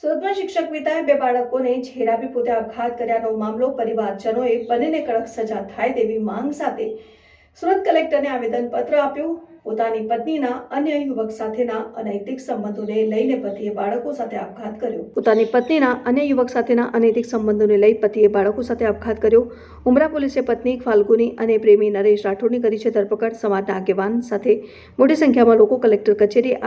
સુરતમાં શિક્ષક પિતાએ બે બાળકોને છેડાવી પોતે આપઘાત કર્યાનો મામલો પરિવારજનોએ બંનેને કડક સજા થાય તેવી માંગ સાથે સુરત કલેક્ટરને આવેદનપત્ર આપ્યું। પોતાની પત્નીના અન્ય યુવક સાથેના અનૈતિક સંબંધોને લઈને પતિએ બાળકો સાથે આપઘાત કર્યો। પોતાની પત્નીના અન્ય યુવક સાથેના અનૈતિક સંબંધોને લઈ પતિએ બાળકો સાથે આપઘાત કર્યો। ઉમરા પોલીસે પત્ની ફાલ્ગુની અને પ્રેમી નરેશ રાઠોડની કરી છે ધરપકડ। સમાજના આગેવાન સાથે મોટી સંખ્યામાં લોકો કલેક્ટર કચેરીએ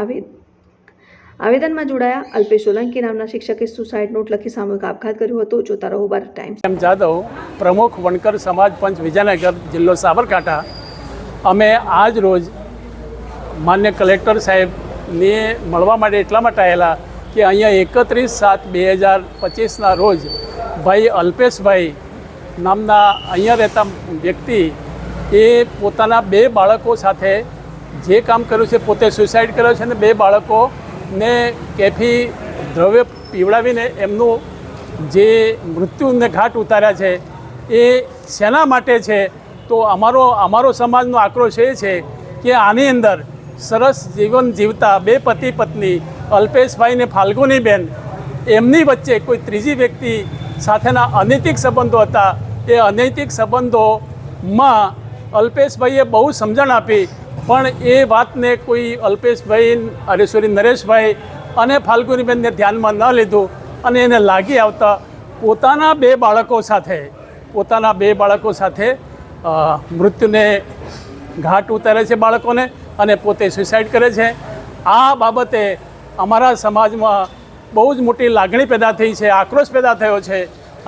આવેદનમાં જોડાયા। અલ્પેશ સોલંકી નામના શિક્ષકે સુસાઇડ નોટ લખી સામૂહિક આપઘાત કર્યો હતો। જોતા રહો ભારત ટાઈમ્સ। જાદવ, પ્રમુખ વણકર સમાજ પંચ વિજયનગર, જિલ્લો સાબરકાંઠા। અમે આજ રોજ માન્ય કલેક્ટર સાહેબને મળવા માટે એટલા માટે આવેલા કે અહીંયા 31/7/2025ના રોજ ભાઈ અલ્પેશભાઈ નામના અહીંયા રહેતા વ્યક્તિ એ પોતાના બે બાળકો સાથે જે કામ કર્યું છે, પોતે સુસાઇડ કર્યો છે અને બે બાળકોને કેફી દ્રવ્ય પીવડાવીને એમનું જે મૃત્યુને ઘાટ ઉતાર્યા છે એ શેના માટે છે? તો અમારો સમાજનો આક્રોશ એ છે કે આની અંદર સરસ જીવન જીવતા બે પતિ પત્ની અલ્પેશભાઈ ને ફાલ્ગુનીબેન, એમની વચ્ચે કોઈ ત્રીજી વ્યક્તિ સાથેના અનૈતિક સંબંધો હતા। એ અનૈતિક સંબંધોમાં અલ્પેશભાઈએ બહુ સમજણ આપી, પણ એ વાતને કોઈ અલ્પેશભાઈ નરેશભાઈ અને ફાલ્ગુનીબેનને ધ્યાનમાં ન લીધું અને એને લાગી આવતા પોતાના બે બાળકો સાથે મૃત્યુને ઘાટ ઉતારે છે બાળકોને અને પોતે સુસાઇડ કરે છે। આ બાબતે અમારા સમાજમાં બહુ જ મોટી લાગણી પેદા થઈ છે, આક્રોશ પેદા થયો છે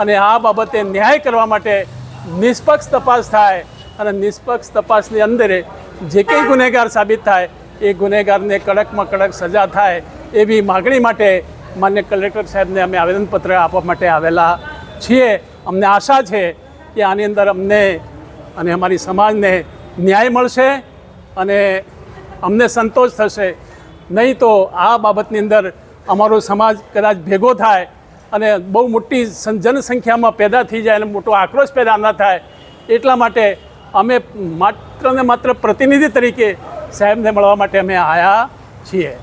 અને આ બાબતે ન્યાય કરવા માટે નિષ્પક્ષ તપાસ થાય અને નિષ્પક્ષ તપાસની અંદર જે કંઈ ગુનેગાર સાબિત થાય એ ગુનેગારને કડકમાં કડક સજા થાય એવી માગણી માટે માન્ય કલેક્ટર સાહેબને અમે આવેદનપત્ર આપવા માટે આવેલા છીએ। અમને આશા છે કે આની અંદર અમને અને અમારી સમાજને ન્યાય મળશે અને અમને સંતોષ થશે। નહીં તો આ બાબતની અંદર અમારો સમાજ કદાચ ભેગો થાય અને બહુ મોટી જનસંખ્યામાં પેદા થઈ જાય અને મોટો આક્રોશ પેદા ન થાય, એટલા માટે અમે માત્ર ને માત્ર પ્રતિનિધિ તરીકે સાહેબને મળવા માટે અમે આવ્યા છીએ।